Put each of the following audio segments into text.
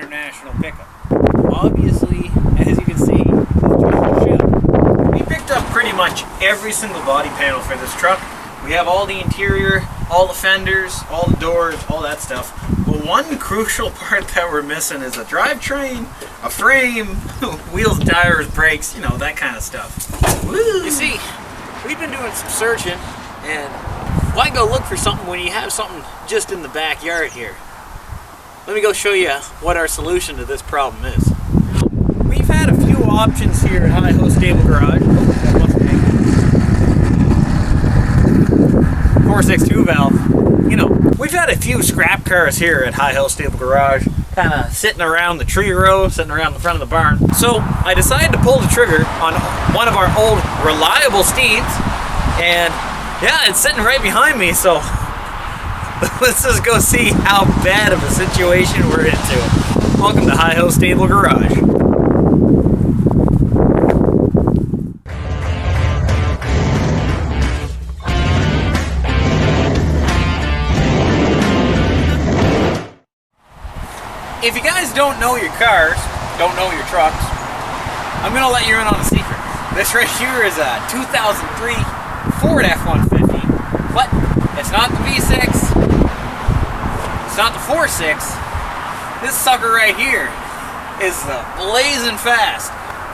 international pickup. Obviously, as you can see, it's just a shell. We picked up pretty much every single body panel for this truck. We have all the interior, all the fenders, all the doors, all that stuff. But one crucial part that we're missing is a drivetrain, a frame, wheels, tires, brakes, you know, that kind of stuff. Woo! You see, we've been doing some searching, and why go look for something when you have something just in the backyard here? Let me go show you what our solution to this problem is. We've had a few options here at Hi-Ho Stable Garage. 462 valve. You know, we've had a few scrap cars here at Hi-Ho Stable Garage, kind of sitting around the tree row, sitting around the front of the barn. So I decided to pull the trigger on one of our old reliable steeds, and yeah, it's sitting right behind me, so let's just go see how bad of a situation we're into. Welcome to Hi-Ho Stable Garage. If you guys don't know your cars, don't know your trucks, I'm gonna let you in on a secret. This right here is a 2003 Ford F-150, but it's not the V6, it's not the 4.6. This sucker right here is the blazing fast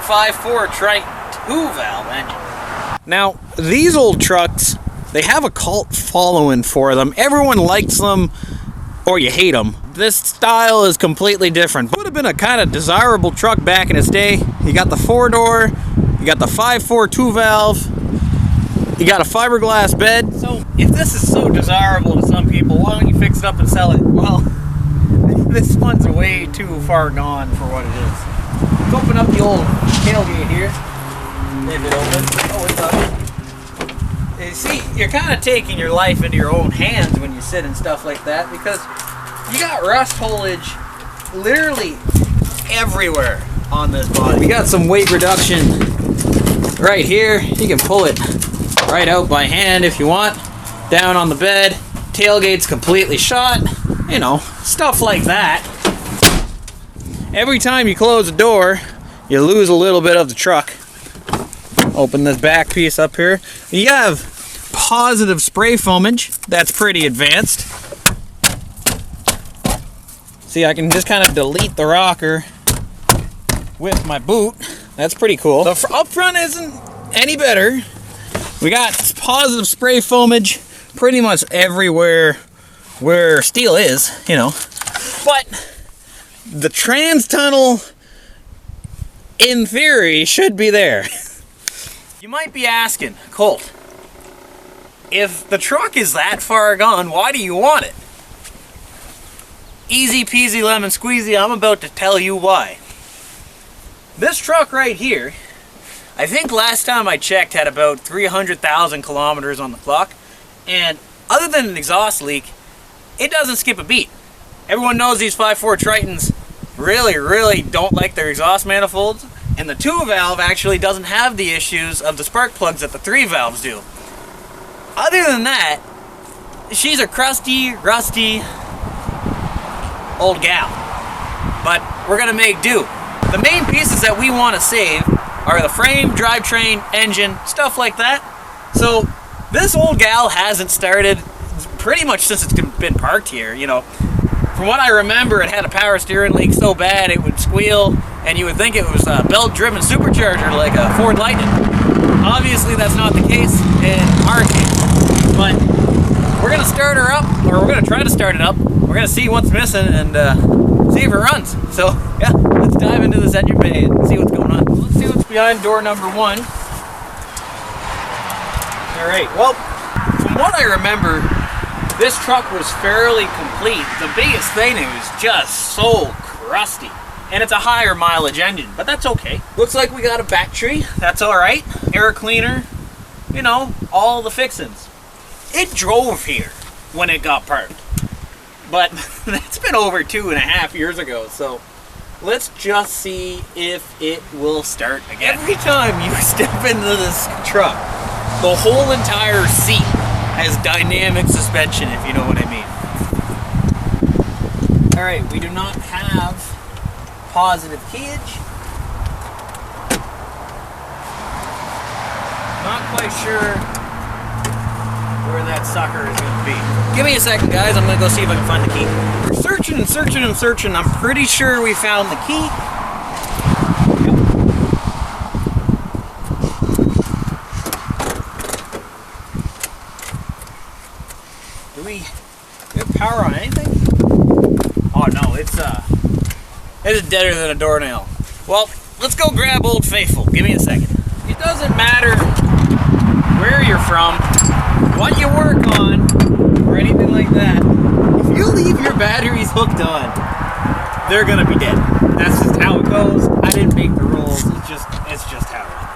5.4 Triton 2-valve engine. Now, these old trucks, they have a cult following for them. Everyone likes them, or you hate them. This style is completely different. It would have been a kind of desirable truck back in its day. You got the 4-door, you got the 5.4 2-valve, you got a fiberglass bed. So if this is so desirable to some people, why don't you fix it up and sell it? Well, this one's way too far gone for what it is. Let's open up the old tailgate here. Leave it open. Oh, it's up. You see, you're kind of taking your life into your own hands when you sit and stuff like that, because you got rust holage literally everywhere on this body. We got some weight reduction right here. You can pull it right out by hand if you want. Down on the bed. Tailgate's completely shot. You know, stuff like that. Every time you close a door, you lose a little bit of the truck. Open this back piece up here. You have positive spray foamage. That's pretty advanced. See, I can just kind of delete the rocker with my boot. That's pretty cool. The up front isn't any better. We got positive spray foamage pretty much everywhere where steel is, you know. But the trans tunnel, in theory, should be there. You might be asking, Colt, if the truck is that far gone, why do you want it? Easy peasy lemon squeezy, I'm about to tell you why. This truck right here, I think last time I checked had about 300,000 kilometers on the clock, and other than an exhaust leak, it doesn't skip a beat. Everyone knows these 5.4 Tritons really don't like their exhaust manifolds, and the 2-valve actually doesn't have the issues of the spark plugs that the 3-valves do. Other than that, she's a crusty, rusty old gal, but we're gonna make do. The main pieces that we want to save are the frame, drivetrain, engine, stuff like that. So this old gal hasn't started pretty much since it's been parked here. You know, from what I remember, it had a power steering leak so bad it would squeal, and you would think it was a belt-driven supercharger like a Ford Lightning. Obviously that's not the case in our case, but we're gonna start her up, or we're gonna try to start it up. We're gonna see what's missing and see if it runs. So yeah, let's dive into this engine bay and see what's going on. Let's see what's behind door number 1. All right, well, from what I remember, this truck was fairly complete. The biggest thing, it was just so crusty. And it's a higher mileage engine, but that's okay. Looks like we got a battery, that's all right. Air cleaner, you know, all the fixings. It drove here when it got parked, but that's been over 2.5 years ago, so let's just see if it will start again. Every time you step into this truck, the whole entire seat has dynamic suspension, if you know what I mean. All right, we do not have positive keyage. Not quite sure where that sucker is going to be. Give me a second, guys. I'm going to go see if I can find the key. We're searching and searching and searching. I'm pretty sure we found the key. Do we have power on anything? Oh no, it's deader than a doornail. Well, let's go grab Old Faithful. Give me a second. It doesn't matter where you're from, what you work on, or anything like that. If you leave your batteries hooked on, they're gonna be dead. That's just how it goes. I didn't make the rules. It's just how it is.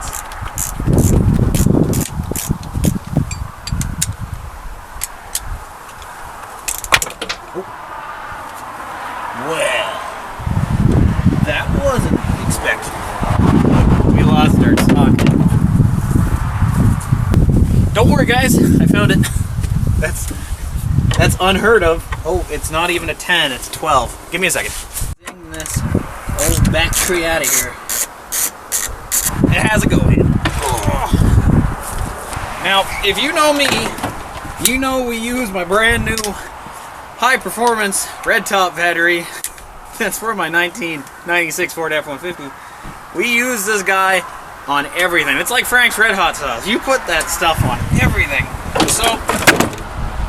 Well, that wasn't expected. We lost our socket. Don't worry, guys. I found it. That's unheard of. Oh, it's not even a 10. It's 12. Give me a second. Getting this old battery out of here. It has a go-in. Oh. Now, if you know me, you know we use my brand new high-performance red top battery. That's for my 1996 Ford F-150. We use this guy on everything. It's like Frank's Red Hot sauce. You put that stuff on everything. So,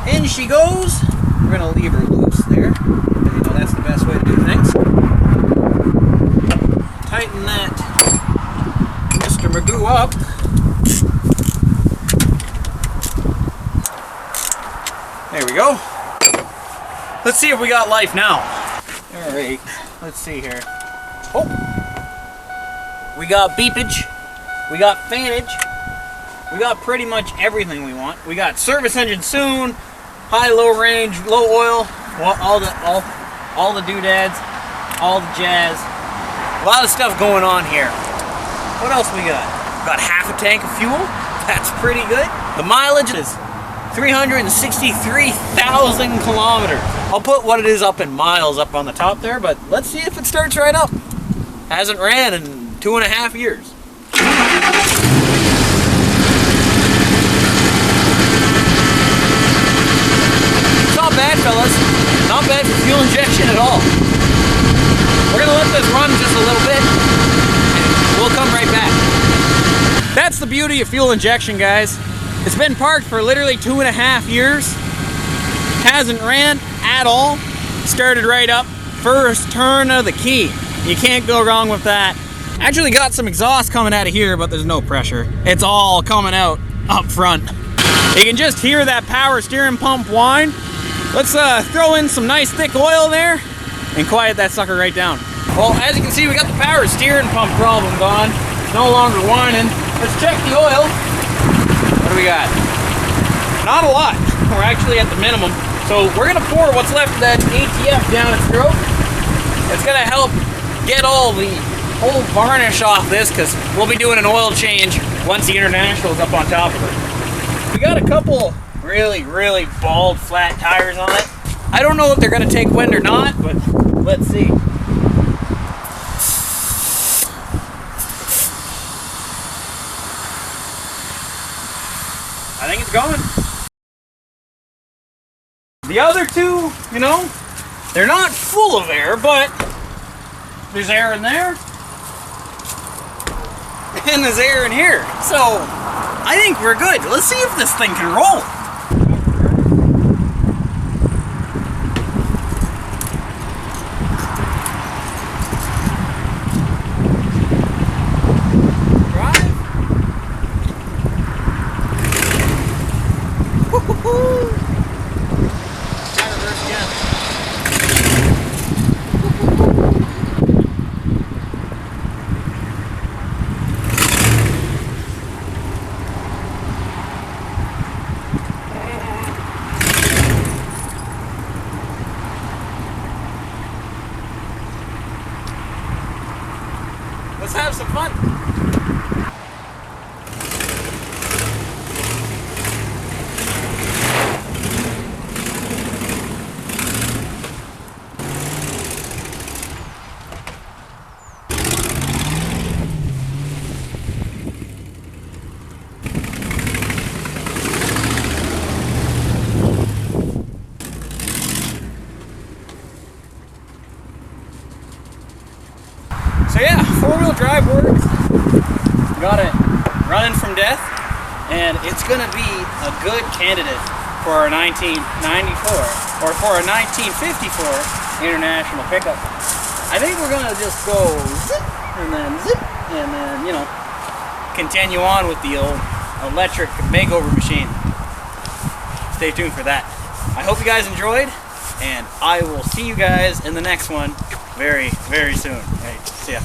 in she goes. We're going to leave her loose there. You know, that's the best way to do things. Tighten that Mr. Magoo up. There we go. Let's see if we got life now. Alright, let's see here. Oh! We got beepage. We got fanage. We got pretty much everything we want. We got service engine soon, high, low range, low oil, all the doodads, all the jazz. A lot of stuff going on here. What else we got? Got half a tank of fuel. That's pretty good. The mileage is 363,000 kilometers. I'll put what it is up in miles up on the top there, but let's see if it starts right up. Hasn't ran in 2.5 years. It's not bad, fellas. Not bad for fuel injection at all. We're gonna let this run just a little bit, and we'll come right back. That's the beauty of fuel injection, guys. It's been parked for literally 2.5 years. Hasn't ran at all. Started right up. First turn of the key. You can't go wrong with that. Actually got some exhaust coming out of here, but there's no pressure. It's all coming out up front. You can just hear that power steering pump whine. Let's throw in some nice thick oil there and quiet that sucker right down. Well, as you can see, we got the power steering pump problem gone. It's no longer whining. Let's check the oil. What do we got? Not a lot. We're actually at the minimum. So we're gonna pour what's left of that ATF down its throat. It's gonna help get all the old varnish off this, because we'll be doing an oil change once the International is up on top of it. We got a couple really, really bald, flat tires on it. I don't know if they're gonna take wind or not, but let's see. I think it's going. The other two, you know, they're not full of air, but there's air in there. And there's air in here. So, I think we're good. Let's see if this thing can roll. Drive. Woo-hoo-hoo. Let's have some fun. four-wheel drive works. Got it running from death, and it's gonna be a good candidate for our 1994 or for our 1954 International pickup. I think we're gonna just go zip and then, you know, continue on with the old electric makeover machine. Stay tuned for that. I hope you guys enjoyed, and I will see you guys in the next one very, very soon. All right, see ya.